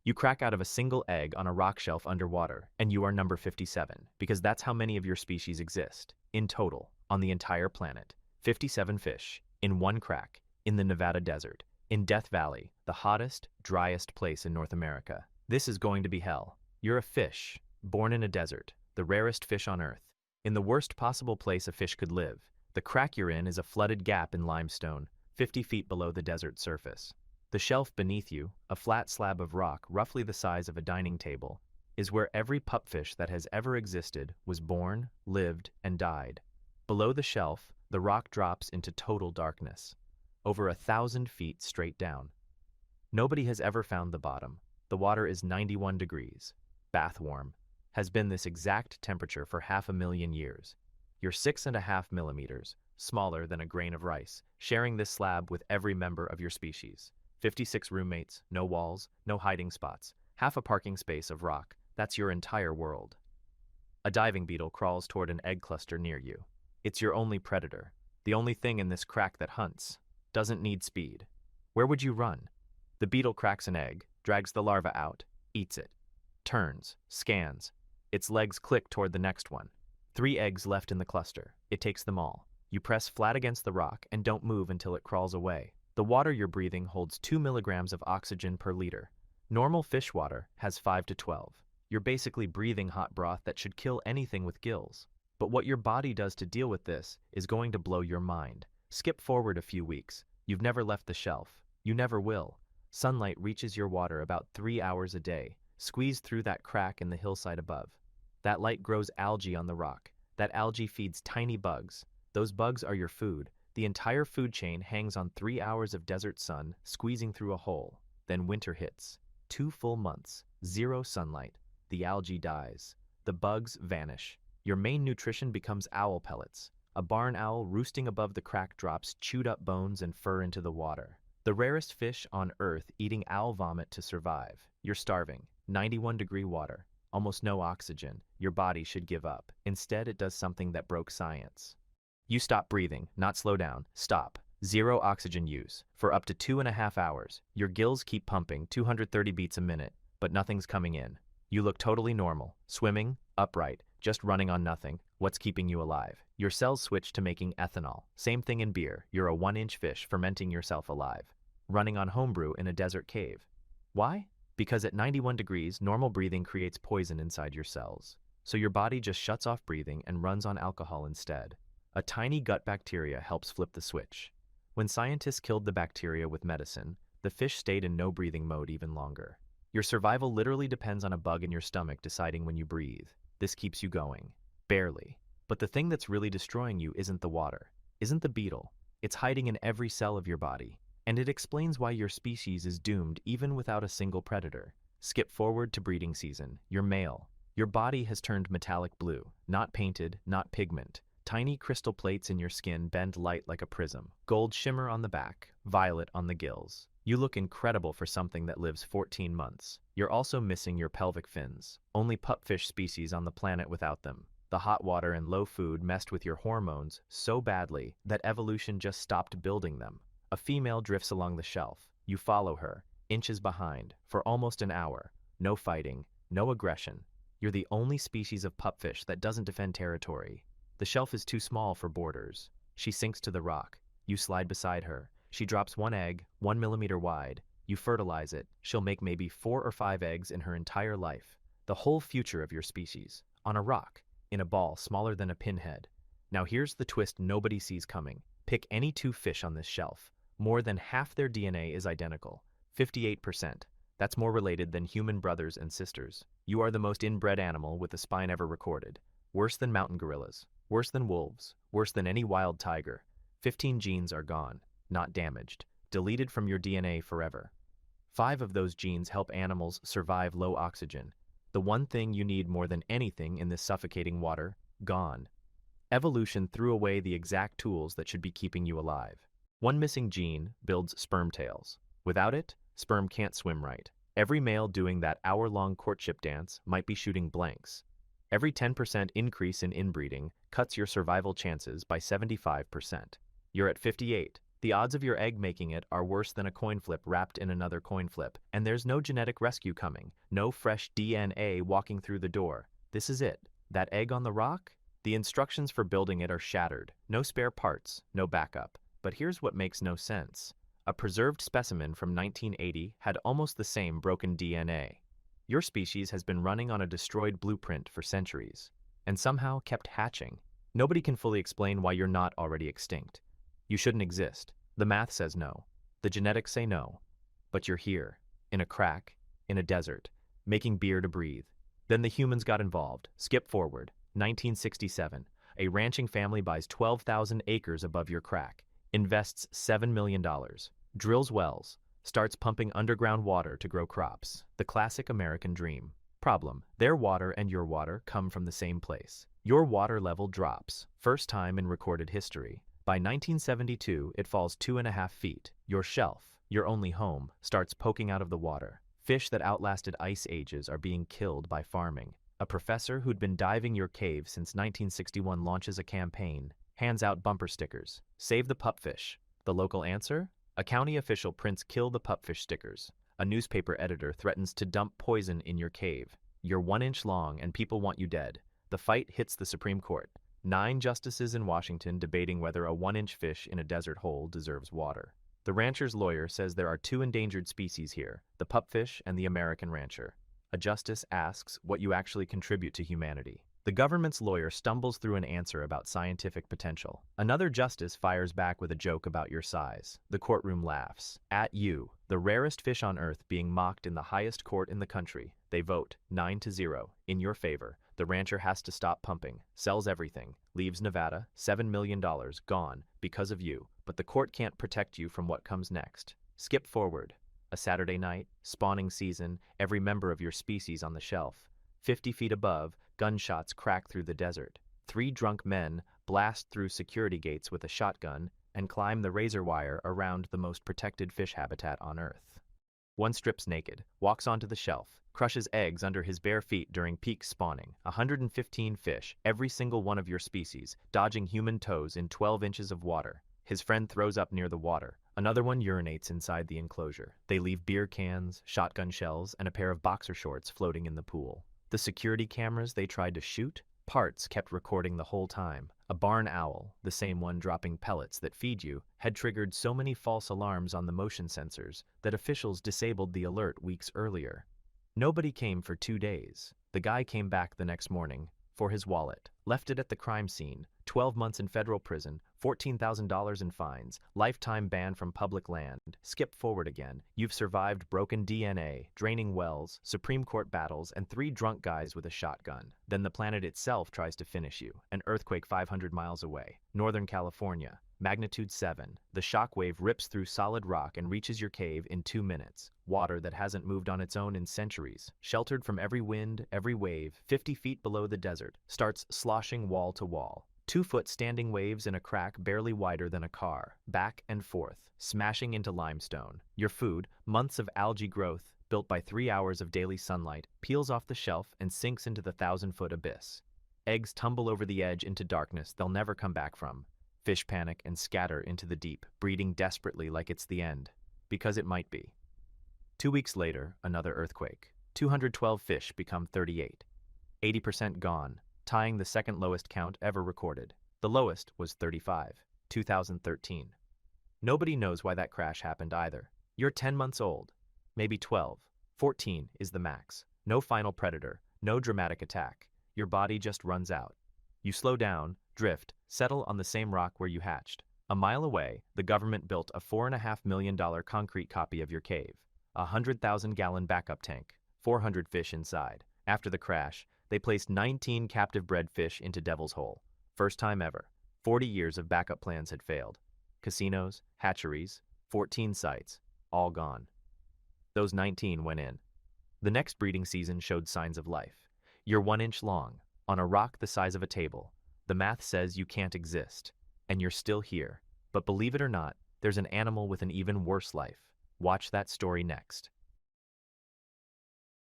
You crack out of a single egg on a rock shelf underwater, and you are number 57, because that's how many of your species exist, in total, on the entire planet. 57 fish, in one crack, in the Nevada desert, in Death Valley, the hottest, driest place in North America. This is going to be hell. You're a fish, born in a desert, the rarest fish on Earth, in the worst possible place a fish could live. The crack you're in is a flooded gap in limestone, 50 feet below the desert surface. The shelf beneath you, a flat slab of rock roughly the size of a dining table, is where every pupfish that has ever existed was born, lived, and died. Below the shelf, the rock drops into total darkness, over 1,000 feet straight down. Nobody has ever found the bottom. The water is 91 degrees, bath warm, has been this exact temperature for 500,000 years. You're 6.5 millimeters, smaller than a grain of rice, sharing this slab with every member of your species. 56 roommates, no walls, no hiding spots, half a parking space of rock. That's your entire world. A diving beetle crawls toward an egg cluster near you. It's your only predator, the only thing in this crack that hunts. Doesn't need speed. Where would you run? The beetle cracks an egg, drags the larva out, eats it, turns, scans. Its legs click toward the next one. 3 eggs left in the cluster. It takes them all. You press flat against the rock and don't move until it crawls away. The water you're breathing holds 2 milligrams of oxygen per liter. Normal fish water has 5 to 12. You're basically breathing hot broth that should kill anything with gills. But what your body does to deal with this is going to blow your mind. Skip forward a few weeks. You've never left the shelf. You never will. Sunlight reaches your water about 3 hours a day. Squeeze through that crack in the hillside above. That light grows algae on the rock. That algae feeds tiny bugs. Those bugs are your food. The entire food chain hangs on 3 hours of desert sun, squeezing through a hole. Then winter hits. 2 full months. 0 sunlight. The algae dies. The bugs vanish. Your main nutrition becomes owl pellets. A barn owl roosting above the crack drops chewed up bones and fur into the water. The rarest fish on Earth eating owl vomit to survive. You're starving. 91-degree water. Almost no oxygen. Your body should give up. Instead, it does something that broke science. You stop breathing, not slow down. Stop. 0 oxygen use. For up to 2.5 hours. Your gills keep pumping 230 beats a minute, but nothing's coming in. You look totally normal. Swimming, upright, just running on nothing. What's keeping you alive? Your cells switch to making ethanol. Same thing in beer. You're a 1-inch fish fermenting yourself alive. Running on homebrew in a desert cave. Why? Because at 91 degrees, normal breathing creates poison inside your cells. So your body just shuts off breathing and runs on alcohol instead. A tiny gut bacteria helps flip the switch. When scientists killed the bacteria with medicine, the fish stayed in no breathing mode even longer. Your survival literally depends on a bug in your stomach deciding when you breathe. This keeps you going. Barely. But the thing that's really destroying you isn't the water, isn't the beetle. It's hiding in every cell of your body. And it explains why your species is doomed even without a single predator. Skip forward to breeding season. You're male. Your body has turned metallic blue. Not painted, not pigment. Tiny crystal plates in your skin bend light like a prism. Gold shimmer on the back, violet on the gills. You look incredible for something that lives 14 months. You're also missing your pelvic fins. Only pupfish species on the planet without them. The hot water and low food messed with your hormones so badly that evolution just stopped building them. A female drifts along the shelf. You follow her, inches behind, for almost an hour. No fighting, no aggression. You're the only species of pupfish that doesn't defend territory. The shelf is too small for borders. She sinks to the rock. You slide beside her. She drops 1 egg, 1 millimeter wide. You fertilize it. She'll make maybe 4 or 5 eggs in her entire life. The whole future of your species. On a rock, in a ball smaller than a pinhead. Now here's the twist nobody sees coming. Pick any 2 fish on this shelf. More than half their DNA is identical. 58%. That's more related than human brothers and sisters. You are the most inbred animal with a spine ever recorded. Worse than mountain gorillas. Worse than wolves. Worse than any wild tiger. 15 genes are gone. Not damaged. Deleted from your DNA forever. 5 of those genes help animals survive low oxygen. The one thing you need more than anything in this suffocating water, gone. Evolution threw away the exact tools that should be keeping you alive. One missing gene builds sperm tails. Without it, sperm can't swim right. Every male doing that hour-long courtship dance might be shooting blanks. Every 10% increase in inbreeding cuts your survival chances by 75%. You're at 58. The odds of your egg making it are worse than a coin flip wrapped in another coin flip, and there's no genetic rescue coming, no fresh DNA walking through the door. This is it. That egg on the rock? The instructions for building it are shattered. No spare parts, no backup. But here's what makes no sense. A preserved specimen from 1980 had almost the same broken DNA. Your species has been running on a destroyed blueprint for centuries, and somehow kept hatching. Nobody can fully explain why you're not already extinct. You shouldn't exist. The math says no. The genetics say no. But you're here, in a crack, in a desert, making beer to breathe. Then the humans got involved. Skip forward. 1967. A ranching family buys 12,000 acres above your crack, invests $7 million, drills wells, starts pumping underground water to grow crops. The classic American dream. Problem: their water and your water come from the same place. Your water level drops, first time in recorded history. By 1972, it falls 2.5 feet. Your shelf, your only home, starts poking out of the water. Fish that outlasted ice ages are being killed by farming. A professor who'd been diving your cave since 1961 launches a campaign, hands out bumper stickers. Save the pupfish. The local answer? A county official prints "Kill the Pupfish" stickers. A newspaper editor threatens to dump poison in your cave. You're 1 inch long and people want you dead. The fight hits the Supreme Court. 9 justices in Washington debating whether a 1-inch fish in a desert hole deserves water. The rancher's lawyer says there are 2 endangered species here, the pupfish and the American rancher. A justice asks what you actually contribute to humanity. The government's lawyer stumbles through an answer about scientific potential. Another justice fires back with a joke about your size. The courtroom laughs. At you, the rarest fish on Earth being mocked in the highest court in the country. They vote 9-0 in your favor. The rancher has to stop pumping, sells everything, leaves Nevada, $7 million gone because of you, but the court can't protect you from what comes next. Skip forward. A Saturday night, spawning season, every member of your species on the shelf. 50 feet above, gunshots crack through the desert. 3 drunk men blast through security gates with a shotgun and climb the razor wire around the most protected fish habitat on Earth. One strips naked, walks onto the shelf, crushes eggs under his bare feet during peak spawning. 115 fish, every single one of your species, dodging human toes in 12 inches of water. His friend throws up near the water. Another one urinates inside the enclosure. They leave beer cans, shotgun shells, and a pair of boxer shorts floating in the pool. The security cameras they tried to shoot, parts kept recording the whole time. A barn owl, the same one dropping pellets that feed you, had triggered so many false alarms on the motion sensors that officials disabled the alert weeks earlier. Nobody came for 2 days. The guy came back the next morning for his wallet, left it at the crime scene, 12 months in federal prison, $14,000 in fines, lifetime ban from public land. Skip forward again. You've survived broken DNA, draining wells, Supreme Court battles, and 3 drunk guys with a shotgun. Then the planet itself tries to finish you. An earthquake 500 miles away. Northern California. Magnitude 7. The shockwave rips through solid rock and reaches your cave in 2 minutes. Water that hasn't moved on its own in centuries, sheltered from every wind, every wave, 50 feet below the desert, starts sloshing wall to wall. 2-foot standing waves in a crack barely wider than a car, back and forth, smashing into limestone. Your food, months of algae growth, built by 3 hours of daily sunlight, peels off the shelf and sinks into the 1,000-foot abyss. Eggs tumble over the edge into darkness they'll never come back from. Fish panic and scatter into the deep, breeding desperately like it's the end. Because it might be. 2 weeks later, another earthquake. 212 fish become 38. 80% gone, tying the second lowest count ever recorded. The lowest was 35, 2013. Nobody knows why that crash happened either. You're 10 months old, maybe 12. 14 is the max. No final predator, no dramatic attack. Your body just runs out. You slow down, drift, settle on the same rock where you hatched. A mile away, the government built a $4.5 million concrete copy of your cave. A 100,000-gallon backup tank, 400 fish inside. After the crash, they placed 19 captive-bred fish into Devil's Hole. First time ever. 40 years of backup plans had failed. Casinos, hatcheries, 14 sites, all gone. Those 19 went in. The next breeding season showed signs of life. You're 1 inch long, on a rock the size of a table. The math says you can't exist, and you're still here. But believe it or not, there's an animal with an even worse life. Watch that story next.